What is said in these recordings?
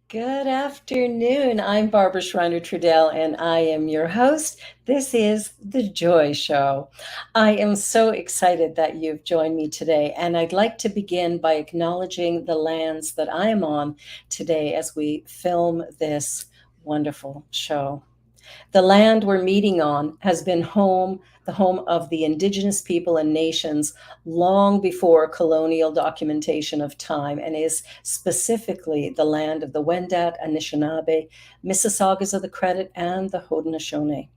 Good afternoon. I'm Barbara Schreiner Trudell, and I am your host. This is The Joy Show. I am so excited that you've joined me today, and I'd like to begin by acknowledging the lands that I am on today as we film this wonderful show. The land we're meeting on has been the home of the indigenous people and nations long before colonial documentation of time, and is specifically the land of the Wendat, Anishinaabe, Mississaugas of the Credit, and the Haudenosaunee.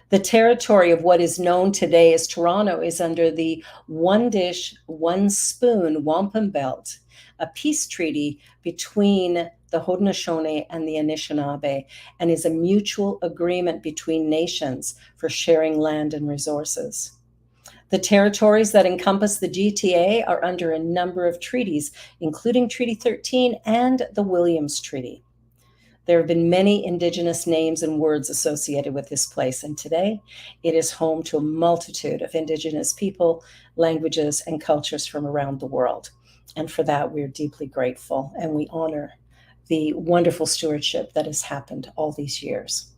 The territory of what is known today as Toronto is under the One Dish, One Spoon Wampum Belt, a peace treaty between the Haudenosaunee and the Anishinaabe, and is a mutual agreement between nations for sharing land and resources. The territories that encompass the GTA are under a number of treaties, including Treaty 13 and the Williams Treaty. There have been many Indigenous names and words associated with this place, and today it is home to a multitude of Indigenous people, languages, and cultures from around the world. And for that, we're deeply grateful, and we honor the wonderful stewardship that has happened all these years.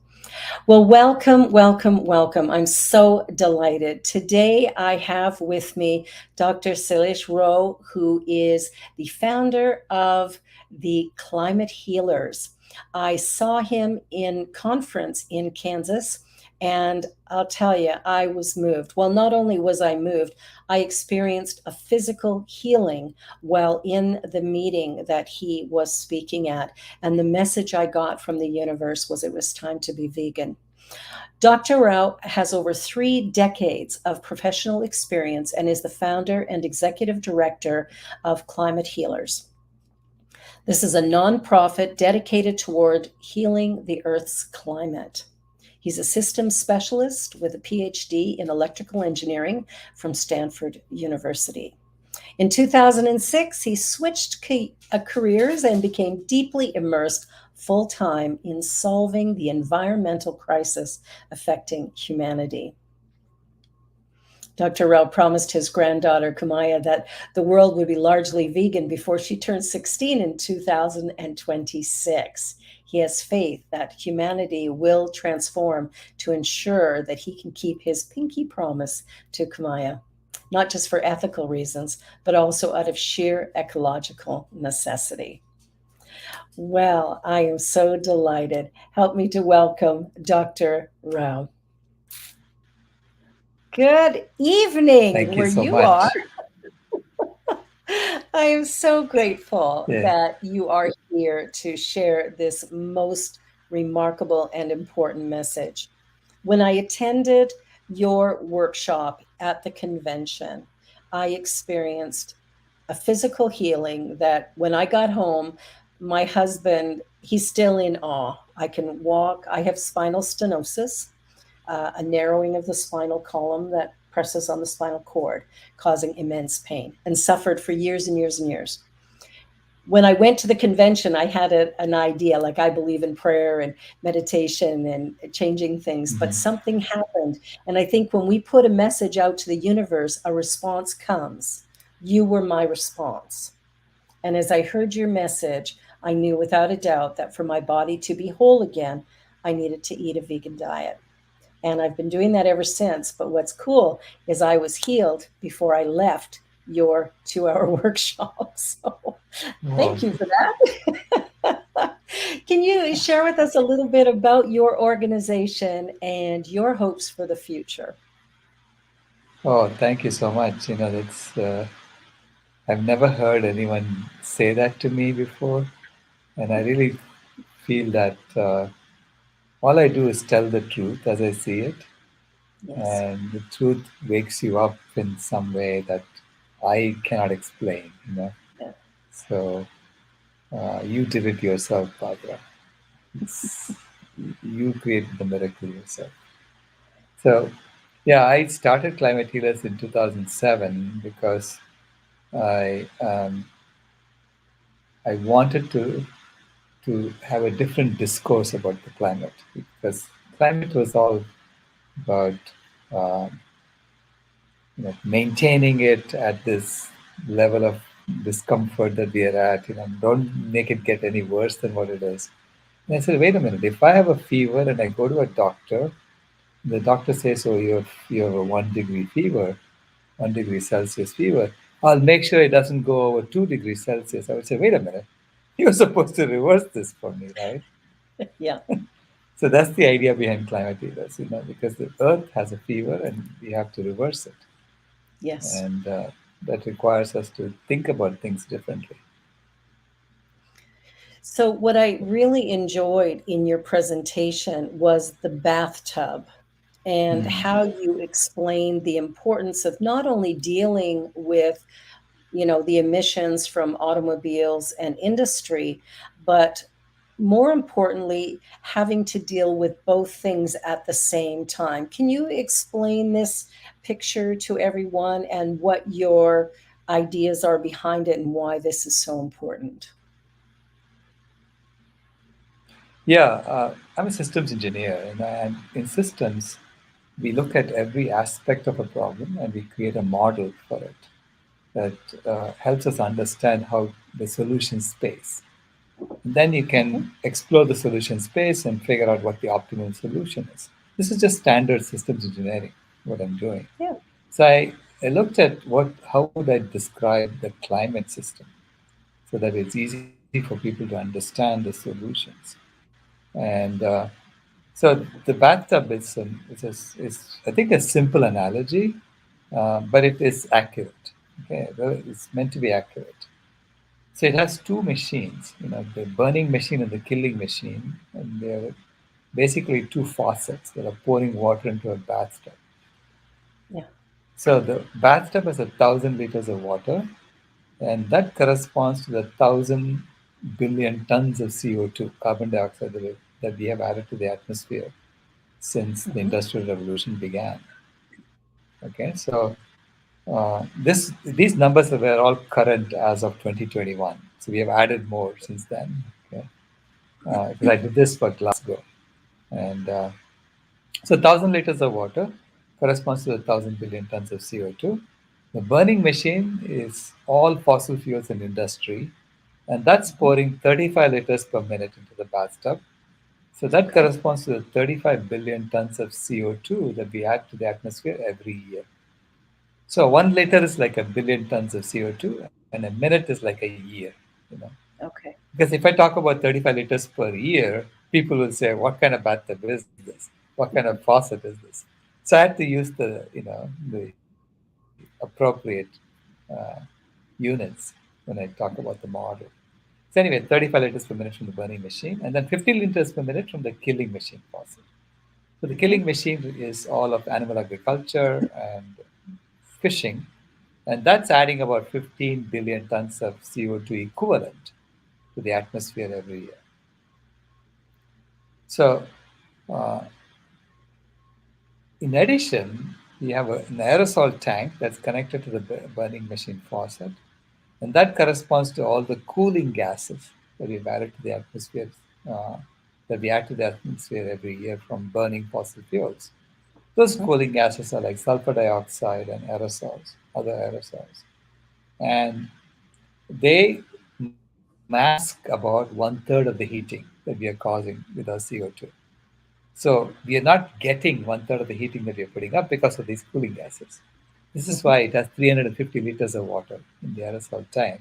Well, welcome, welcome, welcome. I'm so delighted. Today I have with me Dr. Sailesh Rao, who is the founder of the Climate Healers. I saw him in conference in Kansas, and I'll tell you, I was moved. Well, not only was I moved, I experienced a physical healing while in the meeting that he was speaking at. And the message I got from the universe was it was time to be vegan. Dr. Rao has over 3 decades of professional experience and is the founder and executive director of Climate Healers. This is a nonprofit dedicated toward healing the Earth's climate. He's a systems specialist with a PhD in electrical engineering from Stanford University. In 2006, he switched careers and became deeply immersed full-time in solving the environmental crisis affecting humanity. Dr. Rao promised his granddaughter, Kumaya, that the world would be largely vegan before she turned 16 in 2026. He has faith that humanity will transform to ensure that he can keep his pinky promise to Kumaya, not just for ethical reasons, but also out of sheer ecological necessity. Well, I am so delighted. Help me to welcome Dr. Rao. Good evening, Thank you where so you are. much. I am so grateful Yeah. that you are here to share this most remarkable and important message. When I attended your workshop at the convention, I experienced a physical healing that when I got home, my husband, he's still in awe. I can walk, I have spinal stenosis, a narrowing of the spinal column that presses on the spinal cord, causing immense pain, and suffered for years and years and years. When I went to the convention, I had an idea, like I believe in prayer and meditation and changing things, but Mhm. something happened. And I think when we put a message out to the universe, a response comes. You were my response. And as I heard your message, I knew without a doubt that for my body to be whole again, I needed to eat a vegan diet. And I've been doing that ever since. But what's cool is I was healed before I left your 2 hour workshop. So Oh, thank you for that. Can you share with us a little bit about your organization and your hopes for the future? oh, thank you so much. That's I've never heard anyone say that to me before, and I really feel that all I do is tell the truth as I see it, Yes. and the truth wakes you up in some way that I cannot explain. Yeah. So you did it yourself, Barbara. It's you created the miracle yourself. So, yeah, I started Climate Healers in 2007 because I I wanted to have a different discourse about the climate because climate was all about um, maintaining it at this level of discomfort that we are at. Don't make it get any worse than what it is. And I said, wait a minute. If I have a fever and I go to a doctor, the doctor says, oh, you have a 1 degree fever, 1 degree Celsius fever. I'll make sure it doesn't go over 2 degrees Celsius. I would say, wait a minute. You're supposed to reverse this for me, right? Yeah. So that's the idea behind climate healers, because the earth has a fever and we have to reverse it. Yes. And that requires us to think about things differently. So, what I really enjoyed in your presentation was the bathtub and Hmm. how you explained the importance of not only dealing with, the emissions from automobiles and industry, but more importantly, having to deal with both things at the same time. Can you explain this picture to everyone and what your ideas are behind it and why this is so important? Yeah, I'm a systems engineer, and in systems, we look at every aspect of a problem and we create a model for it that helps us understand how the solution space. And then you Mhm. can explore the solution space and figure out what the optimal solution is. This is just standard systems engineering, what I'm doing. Yeah. So I looked at how would I describe the climate system so that it's easy for people to understand the solutions. And so the bathtub is I think a simple analogy, but it is accurate. Okay, well, it's meant to be accurate. So it has two machines, the burning machine and the killing machine, and they're basically two faucets that are pouring water into a bathtub. Yeah. So the bathtub has 1,000 liters of water, and that corresponds to the 1,000 billion tons of CO2, carbon dioxide, that we have added to the atmosphere since the Hmm. Industrial Revolution began. Okay, so these numbers were all current as of 2021. So we have added more since then. Okay, because I did this for Glasgow, and so 1,000 liters of water corresponds to 1,000 billion tons of CO2. The burning machine is all fossil fuels in industry, and that's Hmm. pouring 35 liters per minute into the bathtub. So that Okay. corresponds to the 35 billion tons of CO2 that we add to the atmosphere every year. So 1 liter is like a billion tons of CO2, and a minute is like a year. You know, Okay. because if I talk about 35 liters per year, people will say, "What kind of bathtub is this? What kind of faucet is this?" So I had to use the appropriate uh, units when I talk about the model. So anyway, 35 liters per minute from the burning machine, and then 50 liters per minute from the killing machine faucet. So the Hmm. killing machine is all of animal agriculture and fishing, and that's adding about 15 billion tons of CO2 equivalent to the atmosphere every year. So, uh, in addition, we have an aerosol tank that's connected to the burning machine faucet, and that corresponds to all the cooling gases that we've added to the atmosphere, uh, that we add to the atmosphere every year from burning fossil fuels. Those Hmm. cooling gases are like sulfur dioxide and aerosols, other aerosols. And they mask about 1/3 of the heating that we are causing with our CO2. So we are not getting 1/3 of the heating that we are putting up because of these cooling gases. This is Hmm. why it has 350 liters of water in the aerosol tank.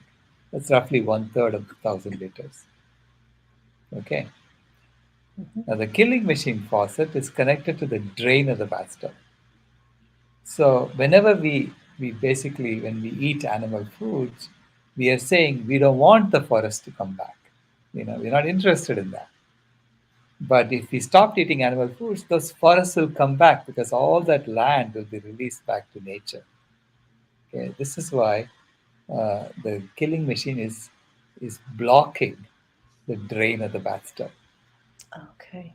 That's roughly 1/3 of the 1,000 liters. Okay. Hmm. Now the killing machine faucet is connected to the drain of the bathtub. So whenever we basically when we eat animal foods, we are saying we don't want the forest to come back. We're not interested in that. But if we stopped eating animal foods, those forests will come back because all that land will be released back to nature. Okay, this is why the killing machine is blocking the drain of the bathtub. Okay.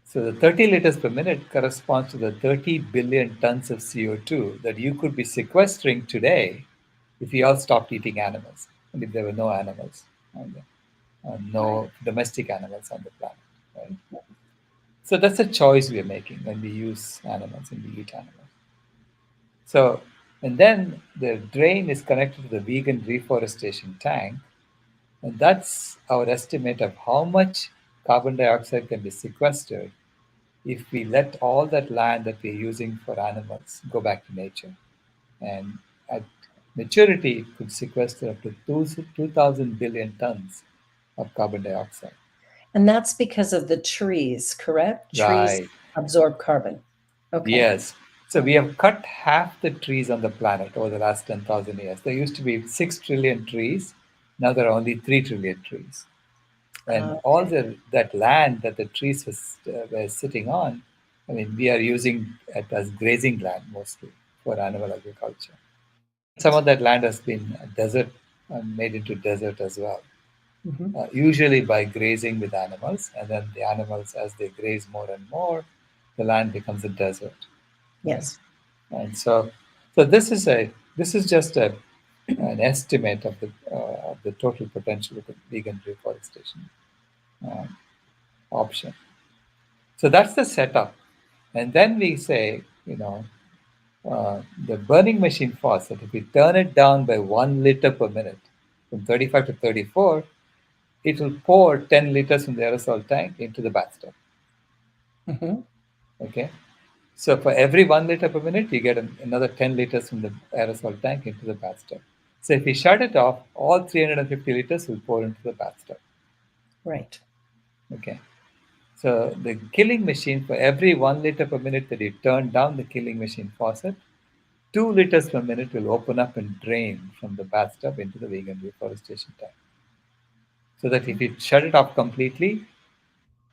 So the 30 liters per minute corresponds to the 30 billion tons of CO2 that you could be sequestering today if we all stopped eating animals and if there were no animals Right. no domestic animals on the planet. Right? So that's a choice we are making when we use animals and we eat animals. So And then the drain is connected to the vegan reforestation tank. And that's our estimate of how much carbon dioxide can be sequestered if we let all that land that we're using for animals go back to nature. And at maturity, it could sequester up to 2,000 billion tons of carbon dioxide. And that's because of the trees, correct? Trees Right. absorb carbon. Okay. Yes. So we have cut half the trees on the planet over the last 10,000 years. There used to be 6 trillion trees. Now there are only 3 trillion trees. And all Okay. that land that the trees were sitting on, I mean, we are using it as grazing land mostly for animal agriculture. And some Right. of that land has been desert, made into desert as well, Hmm. usually by grazing with animals. And then the animals, as they graze more and more, the land becomes a desert, right? Yes. And so this is just an estimate of the total potential of the vegan reforestation um, option. So that's the setup. And then we say, the burning machine faucet, if we turn it down by 1 liter per minute, from 35 to 34, it will pour 10 liters from the aerosol tank into the bathtub. Hmm. Okay. So for every 1 liter per minute, you get another 10 liters from the aerosol tank into the bathtub. So if we shut it off, all 350 liters will pour into the bathtub. Right. Okay. So the killing machine, for every 1 liter per minute that you turn down the killing machine faucet, 2 liters per minute will open up and drain from the bathtub into the vegan reforestation tank. So that if you shut it off completely,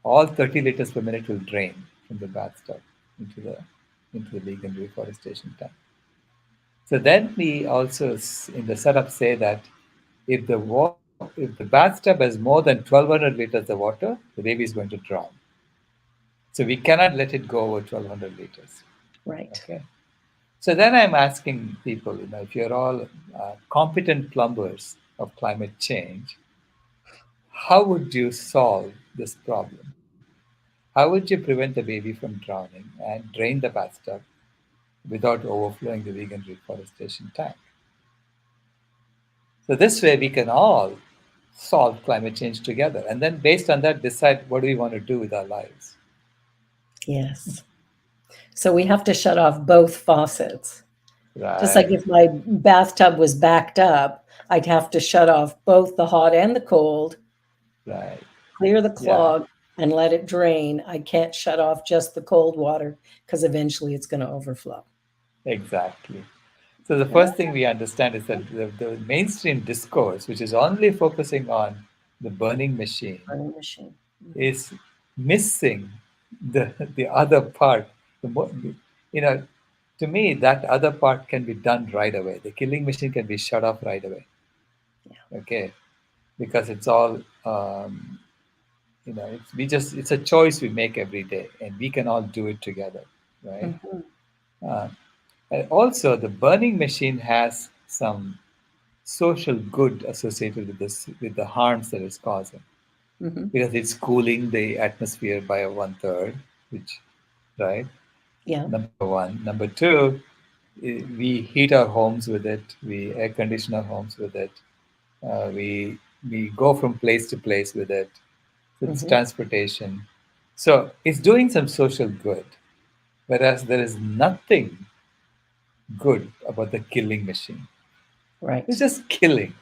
all 30 liters per minute will drain from the bathtub into the into the vegan reforestation tank. So then we also in the setup say that if the bathtub has more than 1,200 liters of water, the baby is going to drown. So we cannot let it go over 1,200 liters. Right. Okay. So then I'm asking people, if you're all competent plumbers of climate change, how would you solve this problem? How would you prevent the baby from drowning and drain the bathtub without overflowing the vegan reforestation tank? So this way we can all solve climate change together. And then based on that, decide what do we want to do with our lives. Yes. So we have to shut off both faucets. Just like Right, if my bathtub was backed up, I'd have to shut off both the hot and the cold, right. clear the Yeah, clog, and let it drain. I can't shut off just the cold water because eventually it's going to overflow. exactly. So the Ah, first thing we understand is that the mainstream discourse, which is only focusing on the burning machine, burning machine. Mhm. is missing the other part. The mo- you know, to me, that other part can be done right away. The killing machine can be shut off right away. Yeah. Okay, because it's all it's a choice we make every day, and we can all do it together, right? Mhm. Uh, and also, the burning machine has some social good associated with this, with the harms that it's causing, Mhm. because it's cooling the atmosphere by a 1/3, which, right? Yeah. Number one. Number two, we heat our homes with it. We air condition our homes with it. We go from place to place with it. So it's Mhm. transportation. So it's doing some social good, whereas there is nothing good about the killing machine. It's Right. just killing,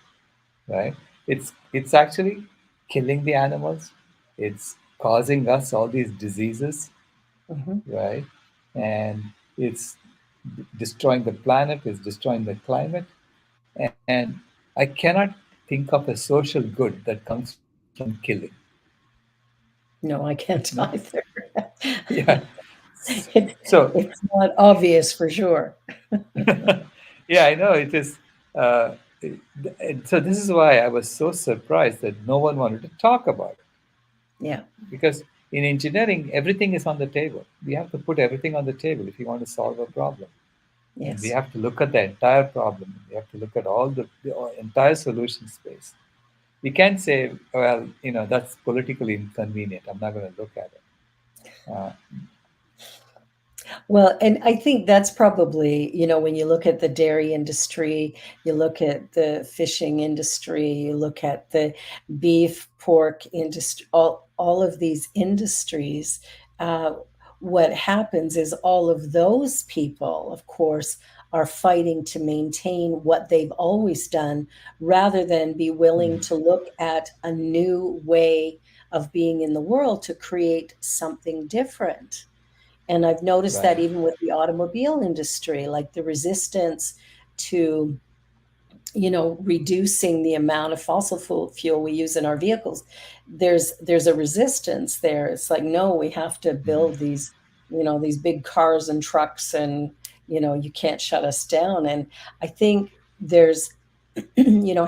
right? It's actually killing the animals. It's causing us all these diseases, Mhm. right? And it's destroying the planet, it's destroying the climate. And I cannot think of a social good that comes from killing. No, I can't No? either. Yeah. It, So, it's not obvious for sure. yeah, I know it is. Uh, and so this is why I was so surprised that no one wanted to talk about it. Yeah. Because in engineering, everything is on the table. We have to put everything on the table if you want to solve a problem. And we Yes. have to look at the entire problem. We have to look at all the entire solution space. We can't say, well, that's politically inconvenient. I'm not going to look at it. Uh, Well, and I think that's probably, when you look at the dairy industry, you look at the fishing industry, you look at the beef, pork industry, all of these industries, uh, what happens is all of those people, of course, are fighting to maintain what they've always done rather than be willing Mm. to look at a new way of being in the world to create something different. And I've noticed that Right. even with the automobile industry, like the resistance to, reducing the amount of fossil fuel we use in our vehicles, there's a resistance there. It's like, no, we have to Mm. build these big cars and trucks, and you can't shut us down. And I think there's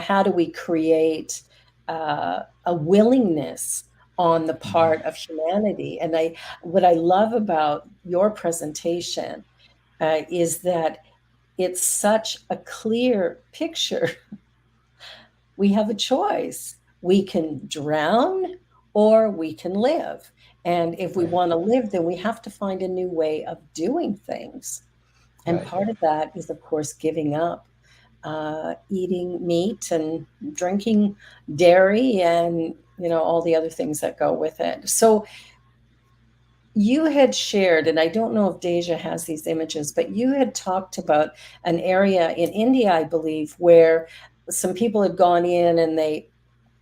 how do we create a willingness on the Mm. part of humanity? And what I love about your presentation is that it's such a clear picture. We have a choice. We can drown or we can live. And if we Right. want to live, then we have to find a new way of doing things. And Right. part of that is, of course, giving up eating meat and drinking dairy and all the other things that go with it. So you had shared, and I don't know if Deja has these images, but you had talked about an area in India, I believe, where some people had gone in and they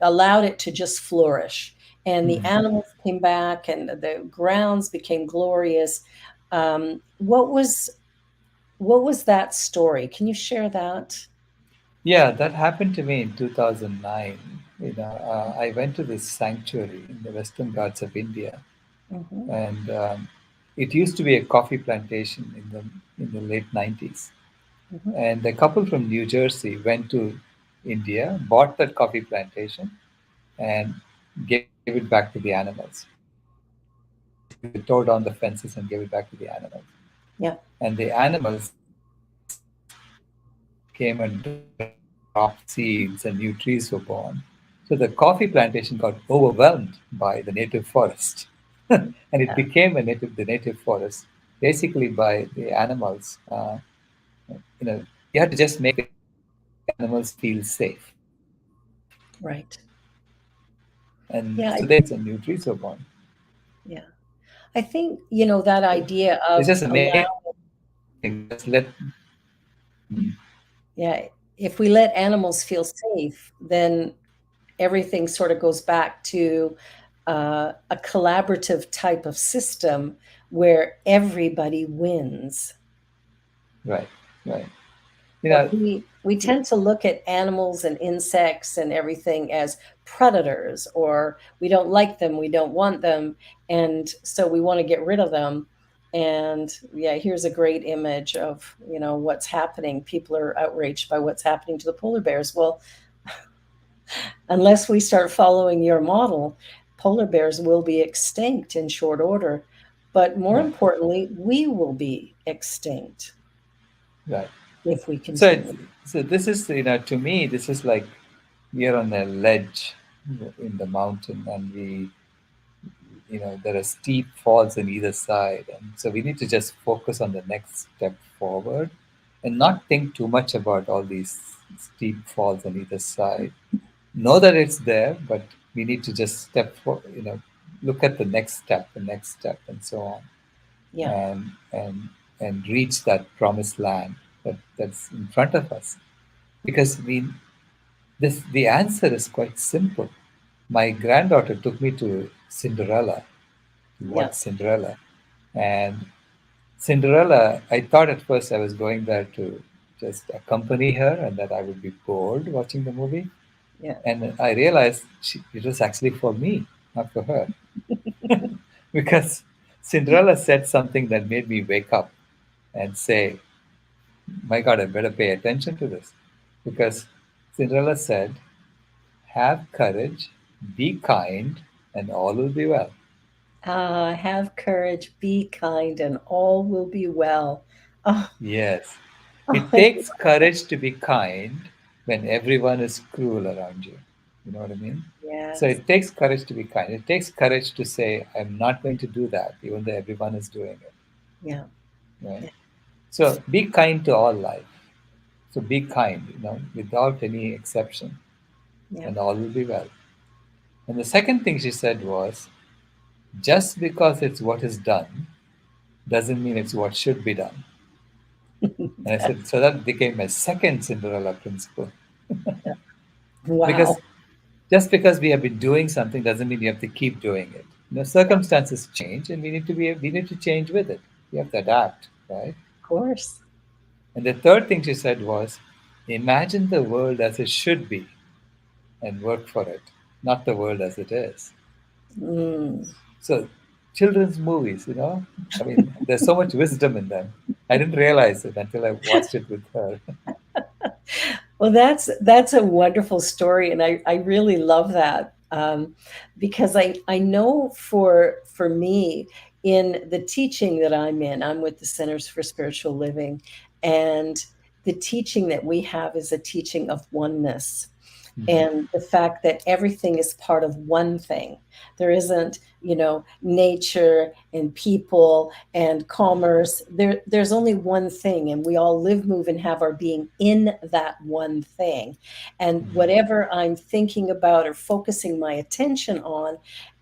allowed it to just flourish. And the Mm. animals came back and the grounds became glorious. What was that story? Can you share that? Yeah, that happened to me in 2009. I went to this sanctuary in the Western Ghats of India, Hmm. and it used to be a coffee plantation in the late 90s. Hmm. And a couple from New Jersey went to India, bought that coffee plantation, and gave it back to the animals. Basically, they tore down the fences and gave it back to the animals. Yeah. And the animals came and dropped seeds, and new trees were born. So the coffee plantation got overwhelmed by the native forest. And it Yeah. became the native forest, basically by the animals. You had to just make the animals feel safe. Right. And so they grew Yeah. seeds and new trees were born. Yeah. I think, that So idea it's of just amazing. Just let. Mm. yeah, if we let animals feel safe, then everything sort of goes back to a collaborative type of system where everybody wins. Right, right. You But know, we tend to look at animals and insects and everything as predators, or we don't like them, we don't want them, and so we want to get rid of them. And yeah, here's a great image of, what's happening. People are outraged by what's happening to the polar bears. Well, unless we start following your model, polar bears will be extinct in short order. But more right, importantly, we will be extinct right. if we So it's, continue. so this is, to me, this is like we are on a ledge in the mountain, and there are steep falls on either side, and so we need to just focus on the next step forward, and not think too much about all these steep falls on either side. Know that it's there, but we need to just look at the next step, and so on, Yeah, and reach that promised land that's in front of us. Because the answer is quite simple. My granddaughter took me to Cinderella, to yeah. watch Cinderella, and Cinderella. I thought at first I was going there to just accompany her, and that I would be bored watching the movie. Yeah. And I realized it was actually for me, not for her. Because Cinderella said something that made me wake up and say, my God, I better pay attention to this. Because Cinderella said, have courage, be kind, and all will be well. Have courage, be kind, and all will be well. Oh, Yes. oh, It takes courage to be kind when everyone is cruel around you. You know what I mean? So yes, it takes courage to be kind. It takes courage to say, I'm not going to do that, even though everyone is doing it. yeah. right? Yeah. So be kind to all life. So be kind, without any exception, Yeah. and all will be well. And the second thing she said was, just because it's what is done doesn't mean it's what should be done. And I said, so that became my second Cinderella principle. Wow. Because just because we have been doing something doesn't mean you have to keep doing it. Yeah, of Circumstances change, and we need to change with it. We have to adapt, right? course. And the third thing she said was, imagine the world as it should be and work for it, not the world as it is. Mm. So, children's movies, I mean, there's so much wisdom in them. I didn't realize it until I watched it with her. Well, that's a wonderful story, and I really love that, because I know for me in the teaching that I'm in, I'm with the Centers for Spiritual Living, and the teaching that we have is a teaching of oneness, Mhm. and the fact that everything is part of one thing. There isn't, nature and people and commerce. There's only one thing, and we all live, move, and have our being in that one thing. And Mhm. whatever I'm thinking about or focusing my attention on,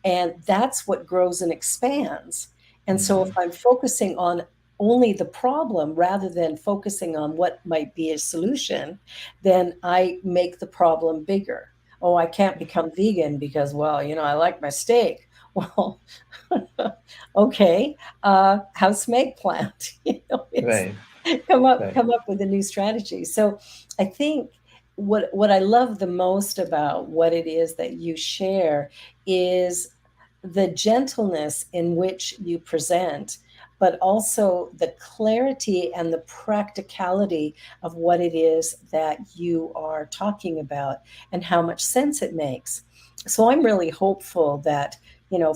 and that's what grows and expands. And so if Mhm. I'm focusing on only the problem rather than focusing on what might be a solution, then I make the problem bigger. Oh, I can't become vegan because, well, I like my steak. Well, okay, house make plant. It's Right, right. come up with a new strategy. So I think what I love the most about what it is that you share is the gentleness in which you present, but also the clarity and the practicality of what it is that you are talking about and how much sense it makes. So I'm really hopeful that,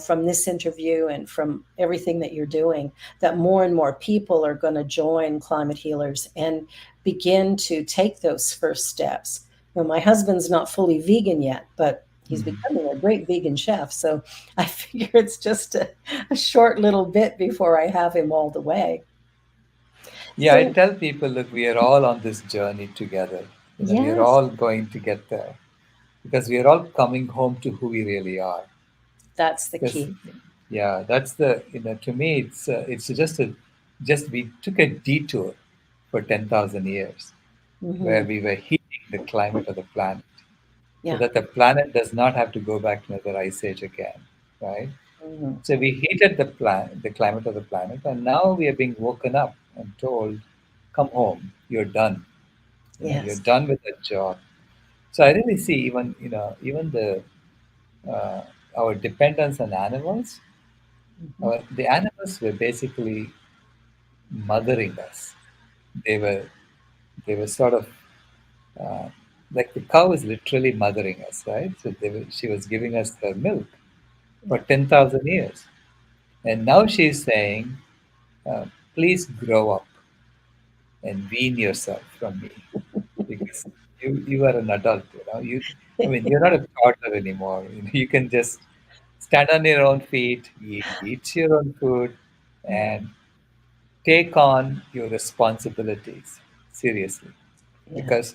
from this interview and from everything that you're doing, that more and more people are going to join Climate Healers and begin to take those first steps. My husband's not fully vegan yet, but he's Mhm. becoming a great vegan chef. So I figure it's just a short little bit before I have him all the way. Yeah, I So, tell people, look, we are all on this journey together. We are yes, all going to get there because we are all coming home to who we really are. that's the Because, key. yeah, that's to me, it's just we took a detour for 10,000 years where Hmm. we were heating the climate of the planet so Yeah. that the planet does not have to go back to another ice age again, right? Hmm. So we heated the climate of the planet, and now we are being woken up and told, "Come home. You're done. You're Yes. done with that job." So I really see even uh, our dependence on animals. Hmm. The animals were basically mothering us. They were they were sort of uh, like the cow is literally mothering us, right? So she was giving us her milk for Yeah. 10,000 years, and now she's saying, uh, "Please grow up and wean yourself from me because you are an adult. I mean, you're not a toddler anymore. You can just stand on your own feet, eat your own food, and take on your responsibilities seriously. Yeah. Because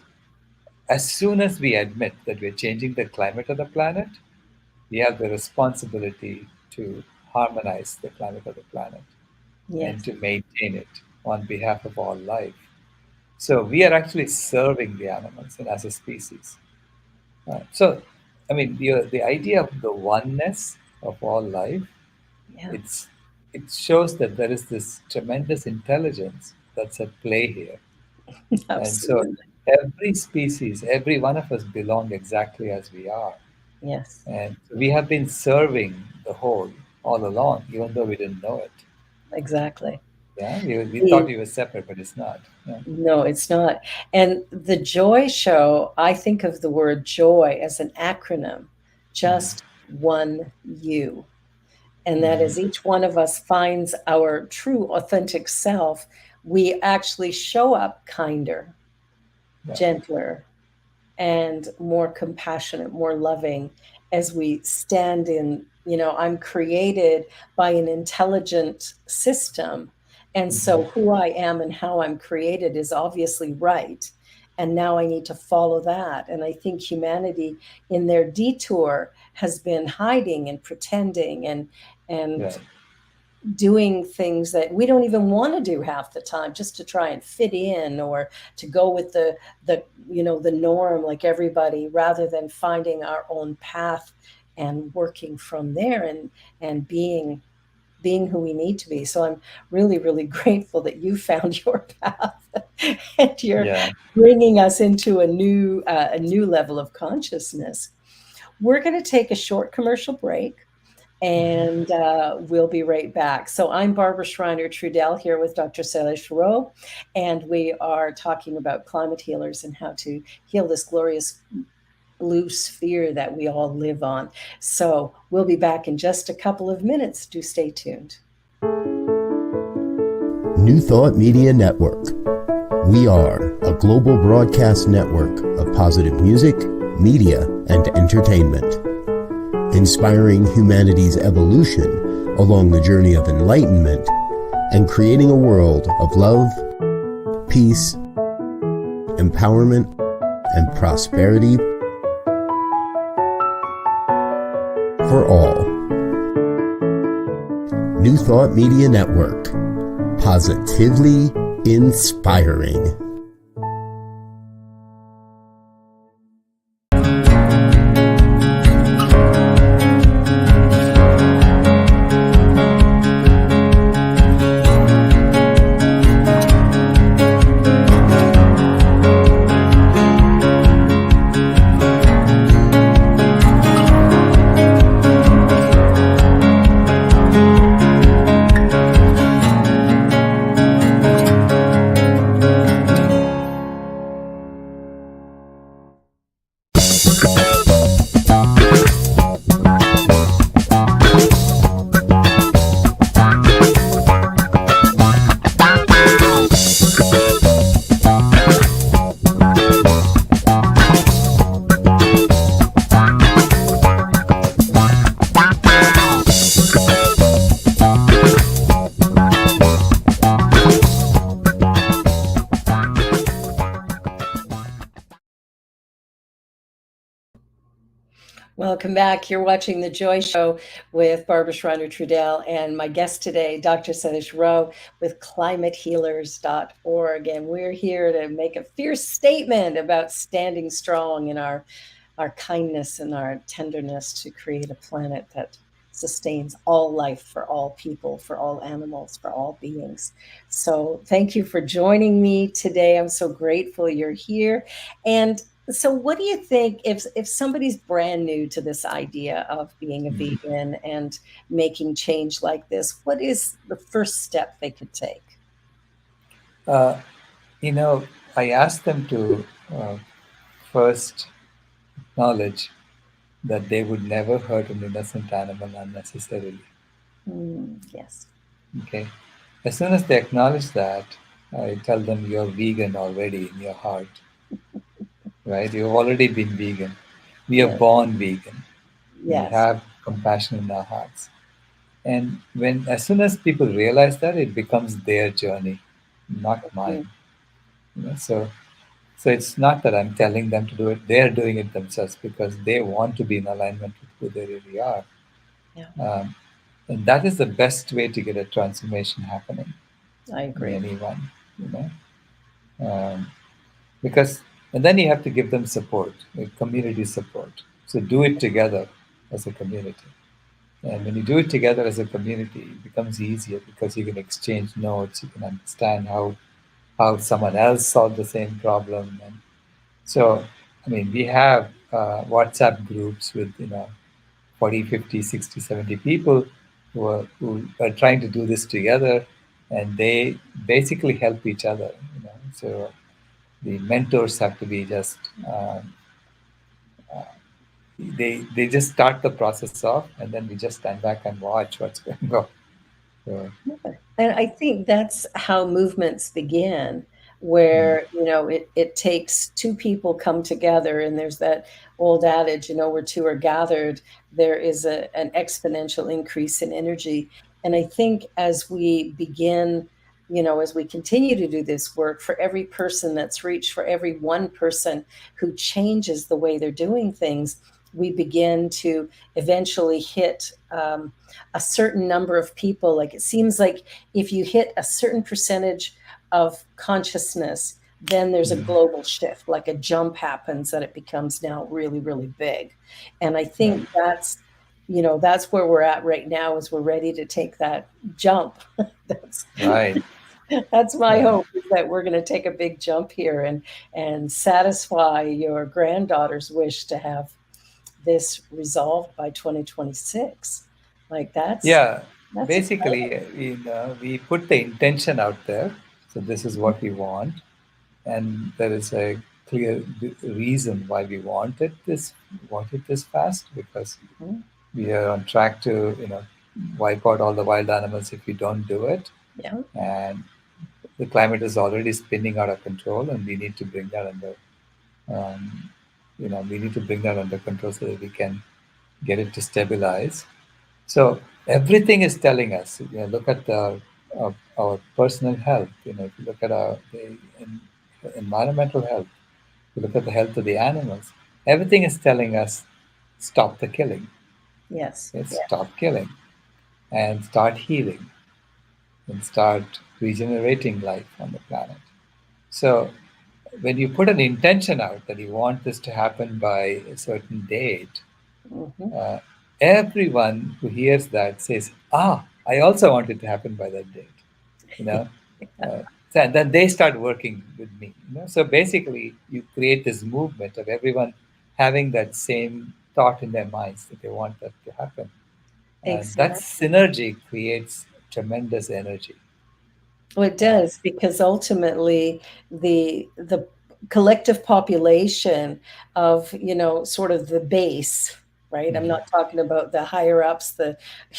as soon as we admit that we're changing the climate of the planet, we have the responsibility to harmonize the climate of the planet and Yes. to maintain it on behalf of all life. So we are actually serving the animals and as a species. So, I mean, the idea of the oneness of all life, Yeah. it's it shows that there is this tremendous intelligence that's at play here. And so Absolutely. every species, every one of us belong exactly as we are. Yes. And we have been serving the whole all along, even though we didn't know it. Exactly. Yeah, we thought The we were separate, but it's not. Yeah. No, it's not. And the Joy Show, I think of the word joy as an acronym, just one you. And that Mhm. is each one of us finds our true, authentic self. We actually show up kinder, Right. gentler, and more compassionate, more loving as we stand in, I'm created by an intelligent system. And Mhm. so who I am and how I'm created is obviously right. And now I need to follow that. And I think humanity in their detour has been hiding and pretending and Right. doing things that we don't even want to do half the time, just to try and fit in or to go with the the norm like everybody, rather than finding our own path and working from there and being who we need to be. So I'm really, really grateful that you found your path and you're Yeah. bringing us into a new level of consciousness. We're going to take a short commercial break, and we'll be right back. So I'm Barbara Schreiner Trudell here with Dr. Sailesh Rao, and we are talking about climate healers and how to heal this glorious blue sphere that we all live on. So we'll be back in just a couple of minutes. Do stay tuned. New Thought Media Network. We are a global broadcast network of positive music, media, and entertainment, inspiring humanity's evolution along the journey of enlightenment and creating a world of love, peace, empowerment, and prosperity for all. New Thought Media Network. Positively inspiring. Welcome back. You're watching The Joy Show with Barbara Schreiner Trudell and my guest today, Dr. Sailesh Rao with climatehealers.org. And we're here to make a fierce statement about standing strong in our kindness and our tenderness to create a planet that sustains all life for all people, for all animals, for all beings. So thank you for joining me today. I'm so grateful you're here. And so what do you think if somebody's brand new to this idea of being a Mhm. vegan and making change like this, what is the first step they could take? Uh, you know, I asked them to first acknowledge that they would never hurt an innocent animal unnecessarily. Yes. Okay. As soon as they acknowledge that, I tell them you're vegan already in your heart, right? You've already been vegan. We are Yeah. born vegan. We Yes. have compassion in our hearts. And as soon as people realize that, it becomes their journey, not Mm, mine. So it's not that I'm telling them to do it; they're doing it themselves because they want to be in alignment with who they really are. yeah, Um, and that is the best way to get a transformation happening I in agree. anyone, you know. Um, because and then you have to give them support, like community support. So do it together as a community. And when you do it together as a community, it becomes easier because you can exchange notes, you can understand how someone else solved the same problem. And so, I mean, we have WhatsApp groups with, 40, 50, 60, 70 people who are trying to do this together, and they basically help each other. So the mentors have to be just they just start the process off, and then we just stand back and watch what's going on. So, Yeah. And I think that's how movements begin, mm, where, it takes two people come together, and there's that old adage, where two are gathered, there is an exponential increase in energy. And I think as we begin as we continue to do this work, for every person that's reached, for every one person who changes the way they're doing things, we begin to eventually hit a certain number of people. Like, it seems like if you hit a certain percentage of consciousness, then there's a Mm. global shift, like a jump happens, that it becomes now really, really big. And I Right. think that's where we're at right now, is we're ready to take that jump. that's Right. that's my Yeah. hope, is that we're going to take a big jump here and satisfy your granddaughter's wish to have this resolved by 2026. Like, Yeah. that's Basically, we put the intention out there. So this is what we want, and there is a clear reason why we want it this fast, because Mhm. we are on track to wipe out all the wild animals if we don't do it, Yeah. and the climate is already spinning out of control, and we need to bring that under we need to bring that under control so that we can get it to stabilize. So everything is telling us. Look at our personal health. If you look at environmental health, you look at the health of the animals. Everything is telling us, stop the killing. Yes. Yes, Yeah. stop killing and start healing and start regenerating life on the planet. So when you put an intention out that you want this to happen by a certain date, Hmm. uh, everyone who hears that says, "Ah, I also want it to happen by that date." You know, and then they start working with me. So basically, you create this movement of everyone having that same thought in their minds that they want that to happen, and that Exactly. synergy creates tremendous energy. Well, it Uh, does, because ultimately the collective population of, sort of the base, right? I'm mhm, not talking about the higher ups, the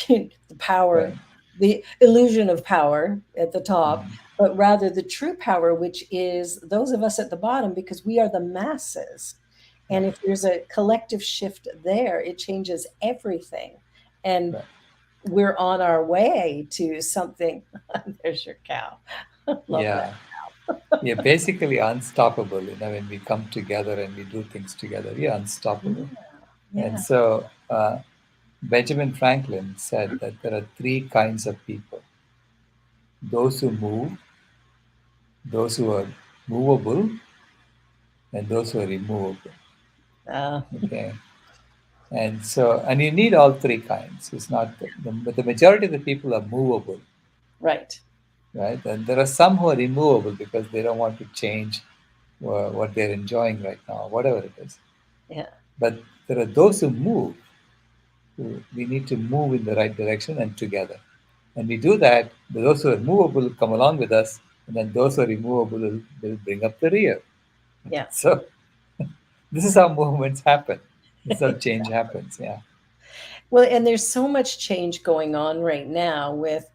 the power, right. the illusion of power at the top, Mhm, but rather the true power, which is those of us at the bottom, because we are the masses. And right. if there's a collective shift there, it changes everything. And Right. we're on our way to something. There's your cow. Love that. Yeah. We are basically unstoppable. When we come together and we do things together, we are Yeah, unstoppable. And yeah. so Benjamin Franklin said that there are three kinds of people: those who move, those who are movable, and those who are immovable. Uh, Okay. And so, and you need all three kinds. It's not, but the majority of the people are movable, right. right? And there are some who are immovable because they don't want to change what they're enjoying right now, whatever it is. Yeah, But there are those who move. We need to move in the right direction and together. And we do that, those who are movable come along with us, and then those who are immovable will bring up the rear. yeah. So this is how movements happen. This is how change happens. Yeah. Well, and there's so much change going on right now with,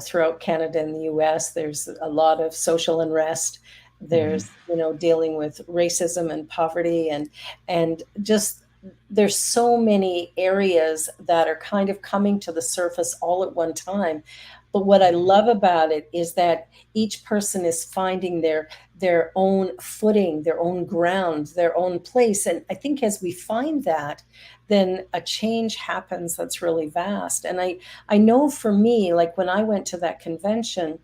throughout Canada and the US. There's a lot of social unrest. Mhm. There's, dealing with racism and poverty, and just there's so many areas that are kind of coming to the surface all at one time. But what I love about it is that each person is finding their own footing, their own ground, their own place. And I think as we find that, then a change happens that's really vast. And I know for me, like when I went to that convention,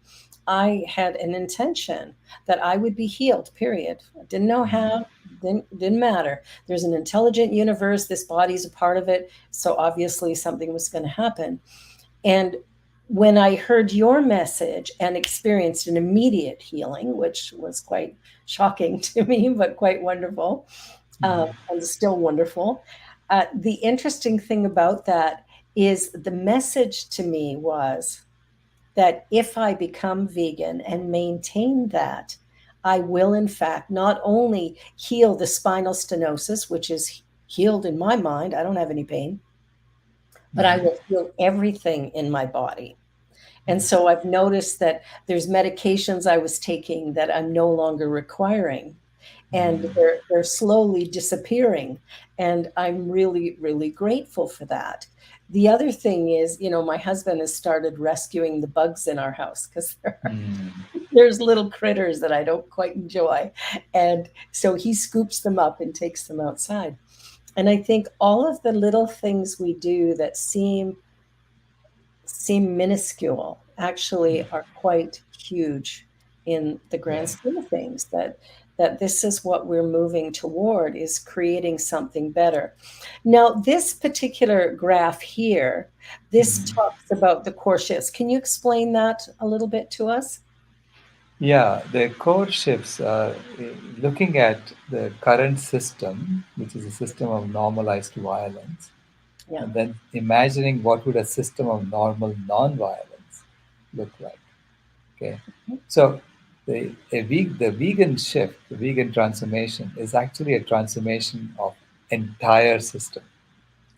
I had an intention that I would be healed, period. I didn't know Mhm. how, didn't matter. There's an intelligent universe, this body's a part of it, so obviously something was going to happen. And when I heard your message and experienced an immediate healing, which was quite shocking to me, but quite wonderful, Mhm. and still wonderful. The interesting thing about that is the message to me was that if I become vegan and maintain that, I will, in fact, not only heal the spinal stenosis, which is healed in my mind, I don't have any pain, but I Mhm. will heal everything in my body. And so I've noticed that there's medications I was taking that I'm no longer requiring. and they're slowly disappearing, and I'm really, really grateful for that. The other thing is, my husband has started rescuing the bugs in our house because Mm. there's little critters that I don't quite enjoy, and so he scoops them up and takes them outside. And I think all of the little things we do that seem minuscule actually are quite huge in the grand Yeah. scheme of things, that this is what we're moving toward, is creating something better. Now, this particular graph here, this Mm. talks about the core shifts. Can you explain that a little bit to us? Yeah, the core shifts are looking at the current system, which is a system of normalized violence, Yeah. and then imagining what would a system of normal non-violence look like. Okay, so the vegan shift, the vegan transformation, is actually a transformation of entire system.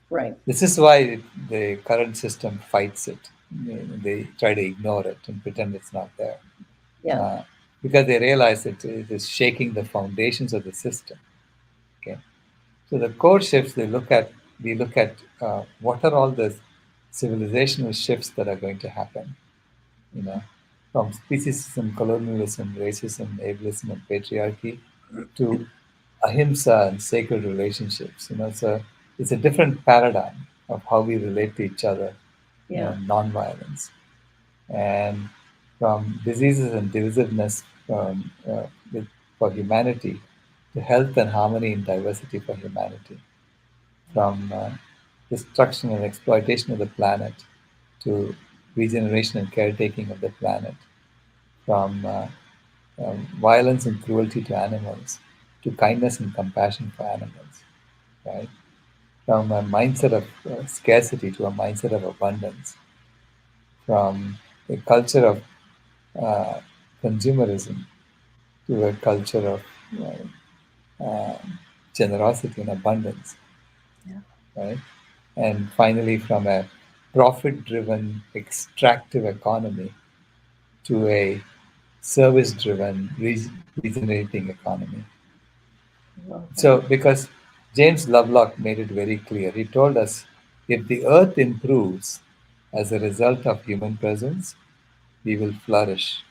Right. This is why the current system fights it. They try to ignore it and pretend it's not there, Yeah. uh, because they realize that it is shaking the foundations of the system. Okay, so the core shifts we look at what are all the civilizational shifts that are going to happen. You know, from speciesism, colonialism, racism, ableism, and patriarchy to ahimsa and sacred relationships. It's a different paradigm of how we relate to each other, Yeah. non-violence, and from diseases and divisiveness for humanity to health and harmony and diversity for humanity, from destruction and exploitation of the planet to regeneration and caretaking of the planet, from violence and cruelty to animals to kindness and compassion for animals, right? From a mindset of scarcity to a mindset of abundance, from a culture of uh, consumerism to a culture of uh, generosity and abundance, Yeah. right? And finally, from a profit driven extractive economy to a service driven regenerating economy. Love So, that. because James Lovelock made it very clear, he told us if the earth improves as a result of human presence, we will flourish.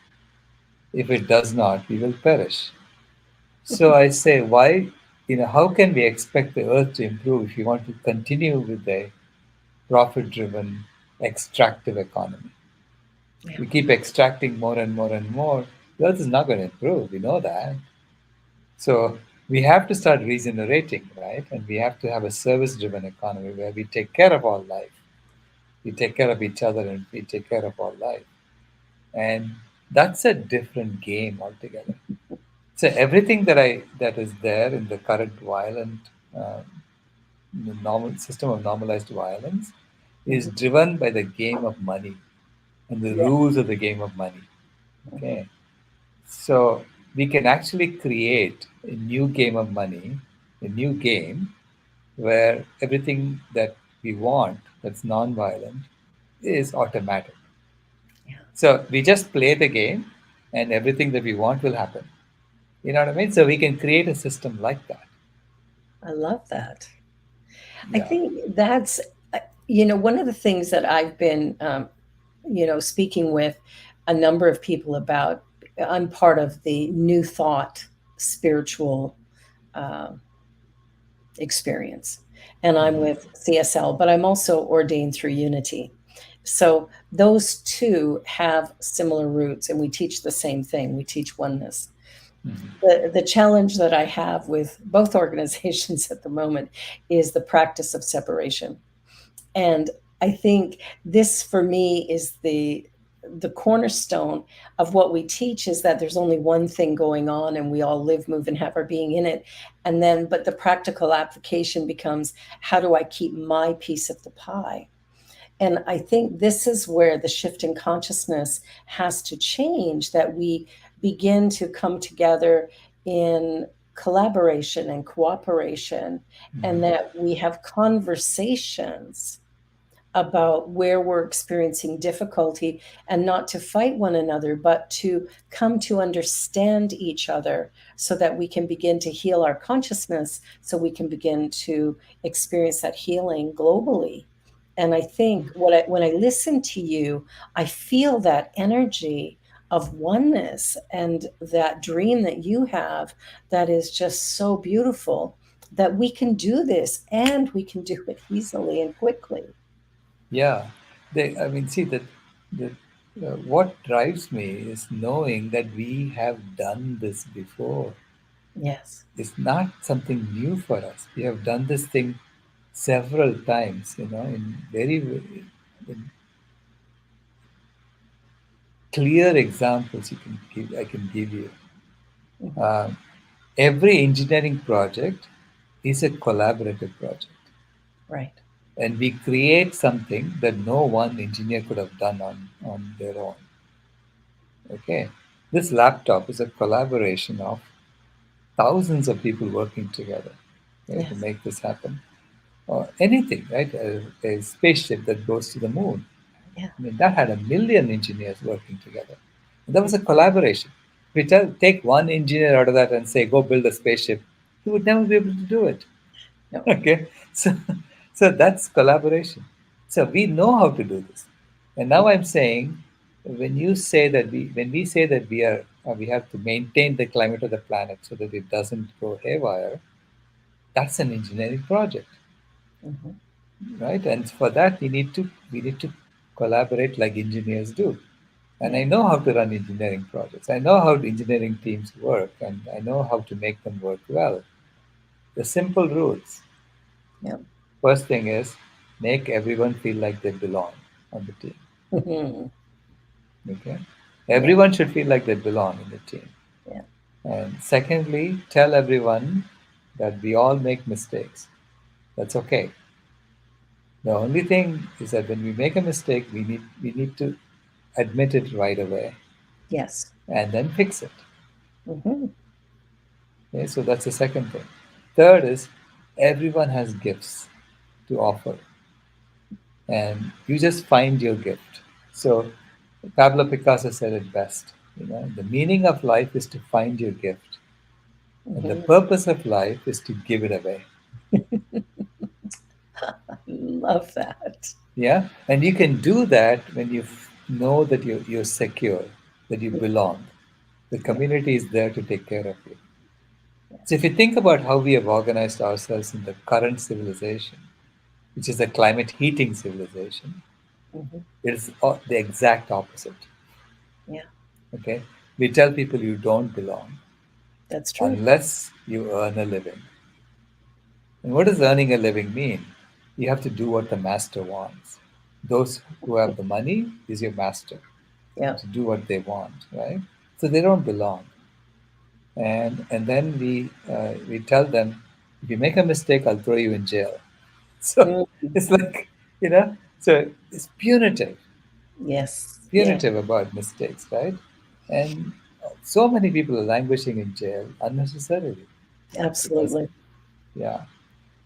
If it does not, we will perish. So I say, how can we expect the earth to improve if we want to continue with a profit driven extractive economy? Yeah. We keep extracting more and more and more. The earth is not going to improve. We know that. So we have to start regenerating, right? And we have to have a service driven economy where we take care of all life. We take care of each other and we take care of all life. And that's a different game altogether. So everything that is there in the current violent um, the normal system of normalized violence is Mhm. driven by the game of money and the Yeah. rules of the game of money. Mhm. Okay, so we can actually create a new game of money, a new game where everything that we want that's non-violent is automatic. Yeah. So we just play the game, and everything that we want will happen. You know what I mean? So we can create a system like that. I love that. I Yeah. think that's, one of the things that I've been, speaking with a number of people about. I'm part of the New Thought spiritual uh, experience, and I'm Mhm. with CSL, but I'm also ordained through Unity. So those two have similar roots, and we teach the same thing. We teach oneness. Mhm. The challenge that I have with both organizations at the moment is the practice of separation. And I think this for me is the cornerstone of what we teach, is that there's only one thing going on and we all live, move, and have our being in it. And then, but the practical application becomes, how do I keep my piece of the pie? And I think this is where the shift in consciousness has to change, that we begin to come together in collaboration and cooperation, and Mhm. that we have conversations about where we're experiencing difficulty, and not to fight one another, but to come to understand each other so that we can begin to heal our consciousness, so we can begin to experience that healing globally. And I think when I listen to you, I feel that energy of oneness and that dream that you have, that is just so beautiful, that we can do this and we can do it easily and quickly. Yeah, I mean, see that what drives me is knowing that we have done this before. Yes. It's not something new for us. We have done this thing several times, in in clear examples I can give you. Mhm. Uh, every engineering project is a collaborative project, Right. and we create something that no one engineer could have done on their own. Okay, this laptop is a collaboration of thousands of people working together, okay, to Yes. make this happen. Or anything, right? A spaceship that goes to the moon. Yeah. I mean, that had a million engineers working together. And that was a collaboration. If we take one engineer out of that and say, go build a spaceship, he would never be able to do it. No. Okay, so that's collaboration. So we know how to do this. And now I'm saying, when we say that we have to maintain the climate of the planet so that it doesn't go haywire, that's an engineering project, Mhm. right? And for that we need to collaborate like engineers do. And Yeah. I know how to run engineering projects. I know how engineering teams work, and I know how to make them work well. The simple rules. Yeah. First thing is, make everyone feel like they belong on the team. Mhm. Okay, Yeah. everyone should feel like they belong in the team. Yeah. And secondly, tell everyone that we all make mistakes. That's okay. The only thing is that when we make a mistake, we need to admit it right away Yes. and then fix it. Mhm. Okay, so that's the second thing. Third is, everyone has gifts to offer, and you just find your gift. So Pablo Picasso said it best. The meaning of life is to find your gift, and the Mhm. purpose of life is to give it away. Love that. Yeah, and you can do that when you know that you're secure, that you belong. The Yeah. community is there to take care of you. So if Yes. you think about how we have organized ourselves in the current civilization, which is the climate heating civilization, Mhm. it's the exact opposite. Yeah. Okay, we tell people you don't belong That's true. unless you earn a living. And what does earning a living mean? You have to do what the master wants. Those who have the money is your master, Yeah. to do what they want, right? So they don't belong. And then we tell them, if you make a mistake, I'll throw you in jail. So it's Mhm. like, so it's Yes. Yeah. punitive about mistakes, right? And so many people are languishing in jail unnecessarily because, Absolutely. yeah,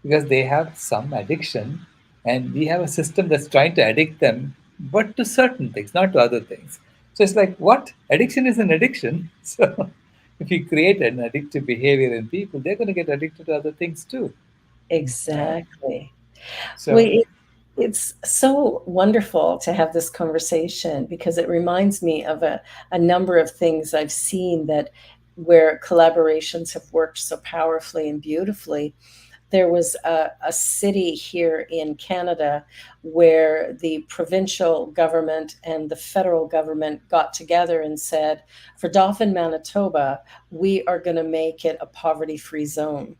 because they have some addiction, and we have a system that's trying to addict them, but to certain things, not to other things. So it's like, what? Addiction is an addiction. So if you create an addictive behavior in people, they're going to get addicted to other things too, right? Exactly. So, We It's so wonderful to have this conversation, because it reminds me of a number of things I've seen, that where collaborations have worked so powerfully and beautifully. There was a city here in Canada where the provincial government and the federal government got together and said, for Dauphin, Manitoba, we are going to make it a poverty free zone.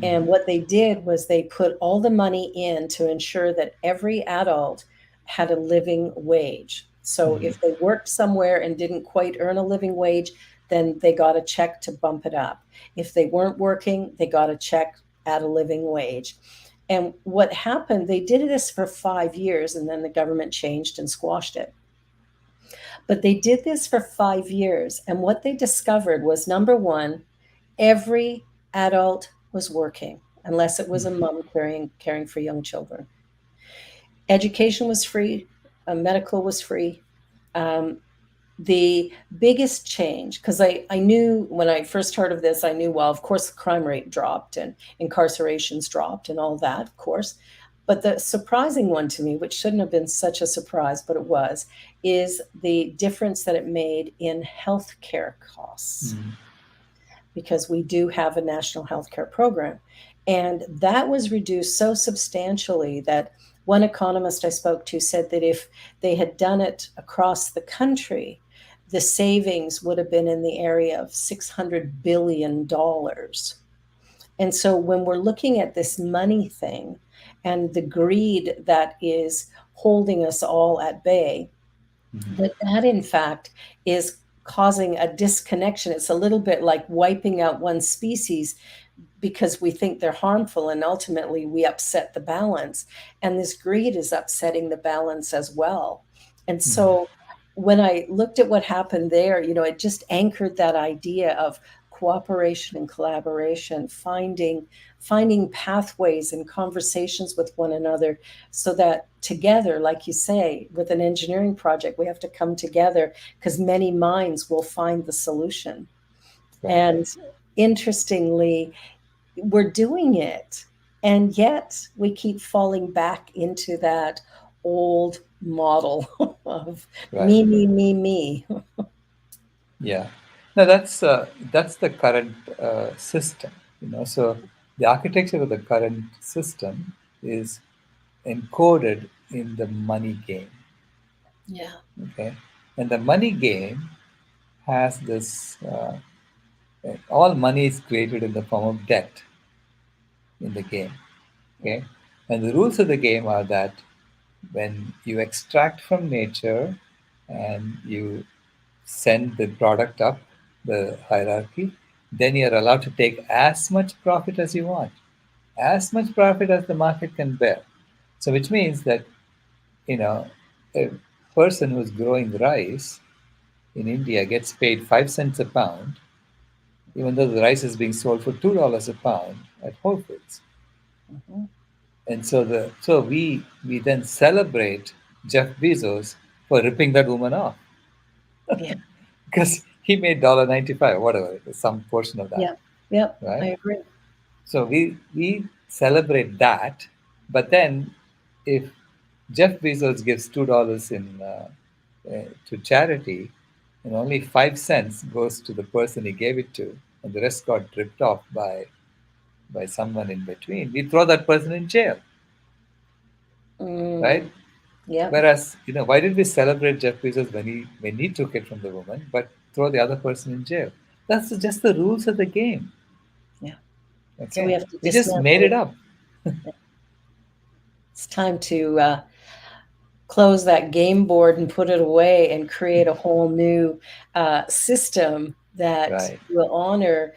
And mhm, what they did was they put all the money in to ensure that every adult had a living wage. So mhm, if they worked somewhere and didn't quite earn a living wage, then they got a check to bump it up. If they weren't working, they got a check at a living wage. And what happened, they did this for 5 years, and then the government changed and squashed it. But they did this for 5 years. And what they discovered was, number one, every adult was working, unless it was a mhm, mom caring for young children. Education was free, medical was free. Um, the biggest change, because I knew when I first heard of this, I knew, well, of course, the crime rate dropped and incarcerations dropped and all that, of course. But the surprising one to me, which shouldn't have been such a surprise, but it was, is the difference that it made in healthcare costs, Mm. because we do have a national healthcare program. And that was reduced so substantially that one economist I spoke to said that if they had done it across the country, the savings would have been in the area of $600 billion. And so when we're looking at this money thing and the greed that is holding us all at bay, Mhm. that in fact is causing a disconnection. It's a little bit like wiping out one species because we think they're harmful, and ultimately we upset the balance. And this greed is upsetting the balance as well. And Mhm. so when I looked at what happened there, it just anchored that idea of cooperation and collaboration, finding pathways and conversations with one another, so that together, like you say, with an engineering project, we have to come together because many minds will find the solution. Right. And interestingly, we're doing it, and yet we keep falling back into that old model of Right. me. Yeah. No, that's the current system. So the architecture of the current system is encoded in the money game. Yeah. Okay, and the money game has this. All money is created in the form of debt in the game. Yeah. Okay, and the rules of the game are that when you extract from nature and you send the product up the hierarchy, then you're allowed to take as much profit as you want, as much profit as the market can bear. So, which means that, you know, a person who's growing rice in India gets paid 5 cents a pound, even though the rice is being sold for $2 a pound at Whole Foods. Mhm. And so we then celebrate Jeff Bezos for ripping that woman off Yeah. because he made $1.95, whatever, some portion of that, Yeah. Yep. I right? agree. So we celebrate that, but then if Jeff Bezos gives $2 to charity, and only 5 cents goes to the person he gave it to, and the rest got ripped off by someone in between, we throw that person in jail, right? Mm, yeah. Whereas, why did we celebrate Jeff Bezos when he took it from the woman, but throw the other person in jail? That's just the rules of the game. Yeah. So we Okay, have to we just made dismantle it it. up. It's time to close that game board and put it away and create a whole new system that Right. will honor.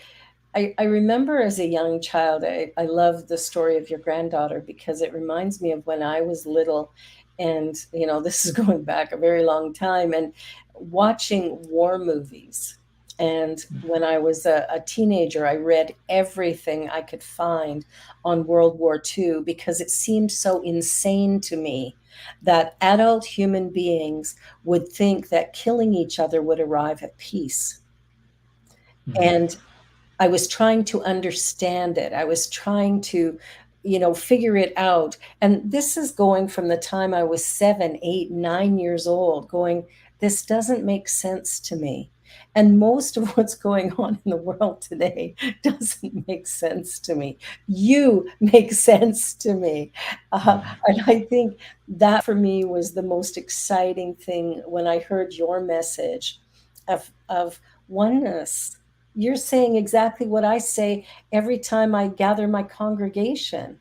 I remember as a young child, I love the story of your granddaughter because it reminds me of when I was little. And, this is going back a very long time, and watching war movies. And when I was a teenager, I read everything I could find on World War II because it seemed so insane to me that adult human beings would think that killing each other would arrive at peace. Mhm. And I was trying to understand it. I was trying to, figure it out. And this is going from the time I was 7, 8, 9 years old, going, this doesn't make sense to me. And most of what's going on in the world today doesn't make sense to me. You make sense to me. Mhm. And I think that for me was the most exciting thing when I heard your message of oneness. You're saying exactly what I say every time I gather my congregation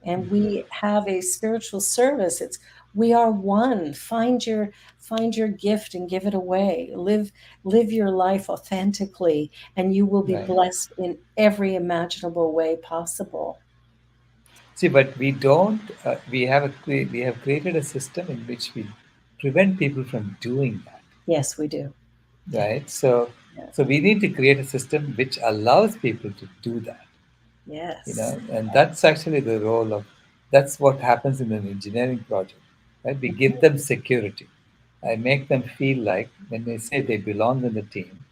and we have a spiritual service. It's we are one. Find your gift and give it away. Live your life authentically, and you will be Right. blessed in every imaginable way possible. See, but we don't. We have created a system in which we prevent people from doing that, Yes, we do. Yeah. right? So we need to create a system which allows people to do that, Yes. and that's actually the role of. That's what happens in an engineering project, right? We give them security. I make them feel like when they say they belong in the team,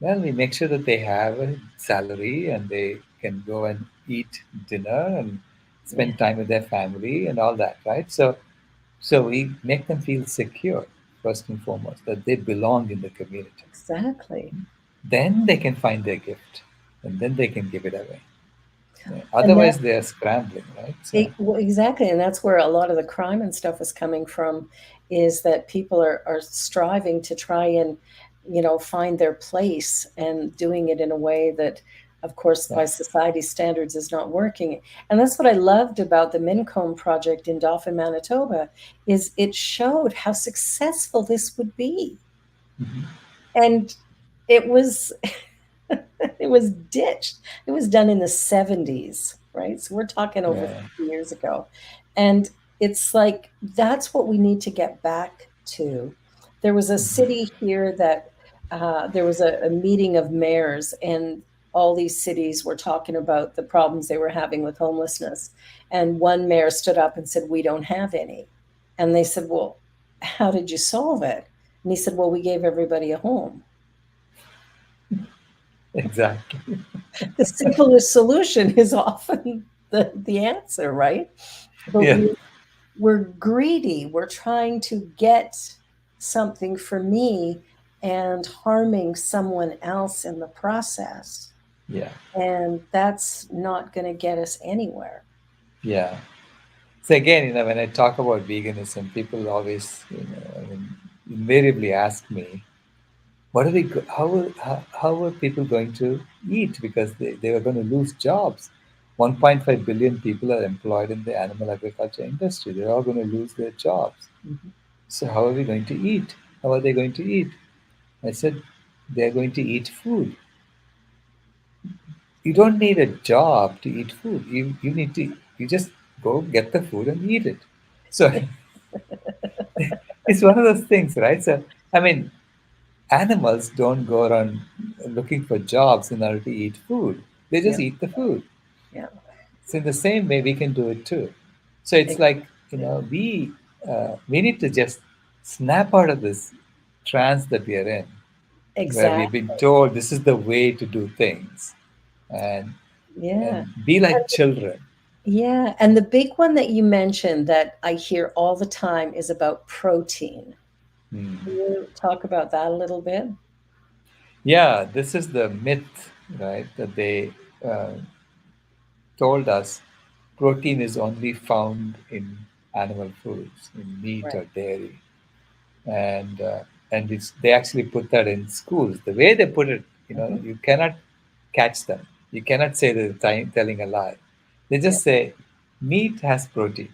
well, we make sure that they have a salary and they can go and eat dinner and Yeah, spend time with their family and all that, right? So we make them feel secure first and foremost that they belong in the community. exactly. Then they can find their gift, and then they can give it away. Yeah. And that Otherwise, they are scrambling, right? So well, exactly, and that's where a lot of the crime and stuff is coming from, is that people are striving to try and, find their place and doing it in a way that, of course, yeah. by society standards is not working. And that's what I loved about the Mincomb project in Dauphin, Manitoba, is it showed how successful this would be. Mhm. And it was it was ditched. It was done in the 70s, right? So we're talking over Yeah. 50 years ago. And it's like that's what we need to get back to. There was a Mhm. city here that there was a meeting of mayors, and all these cities were talking about the problems they were having with homelessness. And one mayor stood up and said, "We don't have any." And they said, "Well, how did you solve it?" And he said, "Well, we gave everybody a home." Exactly. The simplest solution is often the answer, right? But Yeah. we're greedy. We're trying to get something for me and harming someone else in the process. Yeah. And that's not going to get us anywhere. Yeah. So again, when I talk about veganism, people always, invariably ask me, what are we, how are people going to eat? Because they are going to lose jobs. 1.5 billion people are employed in the animal agriculture industry. They're all going to lose their jobs. Mhm. So how are we going to eat? How are they going to eat? I said, they're going to eat food. You don't need a job to eat food. You just go get the food and eat it. So it's one of those things, right? So I mean, animals don't go around looking for jobs in order to eat food. They just Yeah, eat the food. yeah, So in the same way, we can do it too. So it's like we need to just snap out of this trance that we are in, where we've exactly. been told this is the way to do things, and Yeah. be like children. Yeah. And the big one that you mentioned that I hear all the time is about protein. Can Hmm. you talk about that a little bit? Yeah, this is the myth, right? That they uh, told us protein is only found in animal foods, in meat Right. or dairy, and they actually put that in schools. The way they put it, Hmm. you cannot catch them. You cannot say they're telling a lie. They Yeah. just say meat has protein,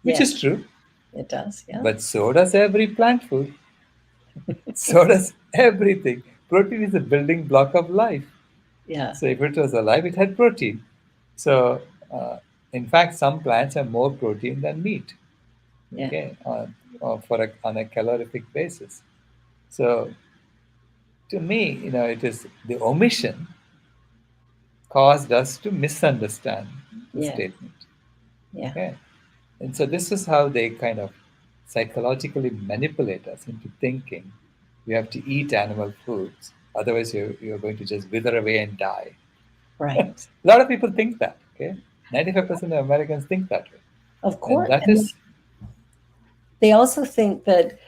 which Yes, is true, it does. Yeah. but so does every plant food. So does everything. Protein is a building block of life. Yeah. So if it was alive, it had protein. So in fact, some plants have more protein than meat. Yeah. Okay, on a calorific basis. So to me, it is the omission caused us to misunderstand the Yeah. statement. Yeah. Okay, and so this is how they kind of psychologically manipulate us into thinking you have to eat animal foods, otherwise you're going to just wither away and die. A Right. lot of people think that. Okay, 95% of Americans think that way, Of and course. that And is they also think that,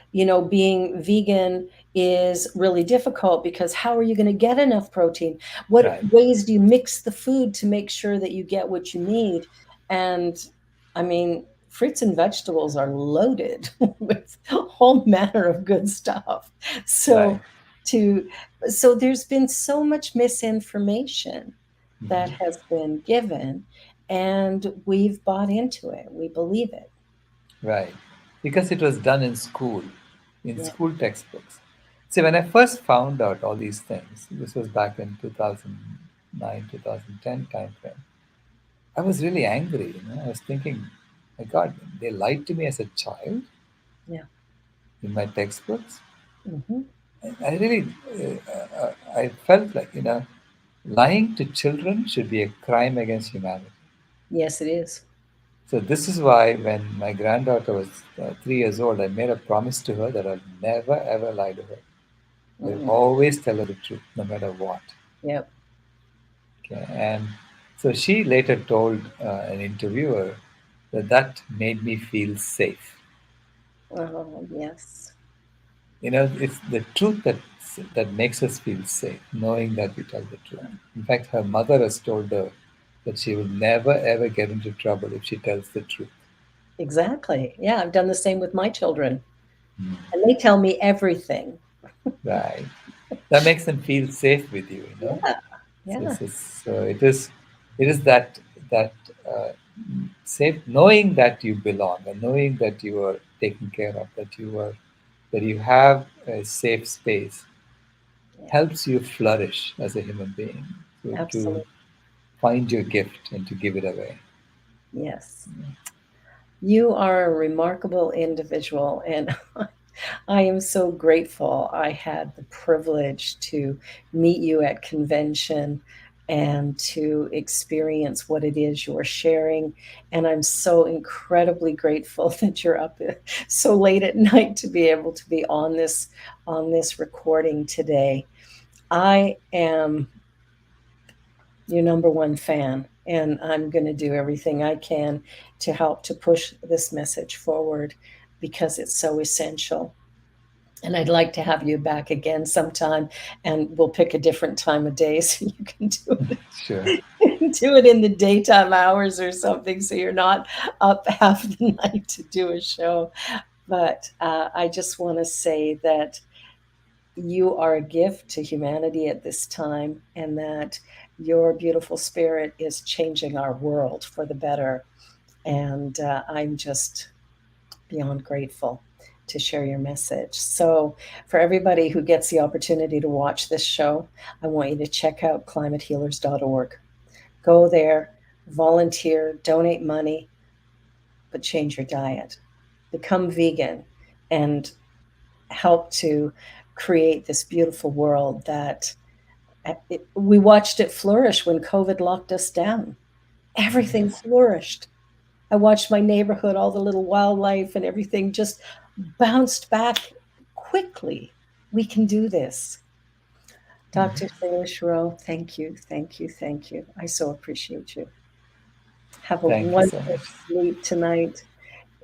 being vegan is really difficult because how are you going to get enough protein? What right. ways do you mix the food to make sure that you get what you need? And I mean, fruits and vegetables are loaded with a whole manner of good stuff. Right. So to so there's been so much misinformation that Mhm. has been given, and we've bought into it. We believe it. Right. Because it was done in Yeah. school textbooks. See, when I first found out all these things, this was back in 2009, 2010 time frame, I was really angry. I was thinking, my God, they lied to me as a child Yeah. in my textbooks. Hmm. I really, I felt like, lying to children should be a crime against humanity. Yes, it is. So this is why when my granddaughter was 3 years old, I made a promise to her that I'll never ever lie to her. I'll Mm, always tell her the truth, no matter what. yep. Okay, and so she later told an interviewer that that made me feel safe. Oh, yes. It's the truth that makes us feel safe, knowing that we tell the truth. In fact, her mother has told her that she will never ever get into trouble if she tells the truth. Exactly. Yeah, I've done the same with my children, Mm. and they tell me everything. Right. That makes them feel safe with you. Yeah, So, yeah, so, so it is that uh, safe, knowing that you belong and knowing that you are taken care of, that you have a safe space yeah, helps you flourish as a human being to absolutely. find your gift and to give it away. Yes. You are a remarkable individual, and I am so grateful I had the privilege to meet you at convention and to experience what it is you're sharing. And I'm so incredibly grateful that you're up so late at night to be able to be on this recording today. I am your number one fan, and I'm going to do everything I can to help to push this message forward because it's so essential. And I'd like to have you back again sometime, and we'll pick a different time of day so you can do it. Sure. Do it in the daytime hours or something so you're not up half the night to do a show. But I just want to say that you are a gift to humanity at this time, and that your beautiful spirit is changing our world for the better. And I'm just beyond grateful to share your message. So, for everybody who gets the opportunity to watch this show, I want you to check out climatehealers.org. Go there, volunteer, donate money, but change your diet. Become vegan and help to create this beautiful world that we watched it flourish when COVID locked us down. Everything flourished. I watched my neighborhood, all the little wildlife and everything just bounced back quickly. We can do this. Dr. Sailesh Rao, thank you, thank you, thank you. I so appreciate you. Have a Thank you so wonderful much. sleep tonight.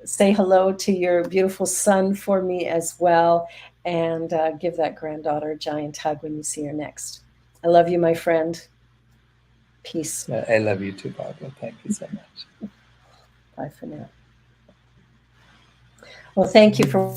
Say hello to your beautiful son for me as well, and give that granddaughter a giant hug when you see her next. I love you, my friend. Peace. I love you too, Barbara. Thank you so much. Bye for now. Well, thank you for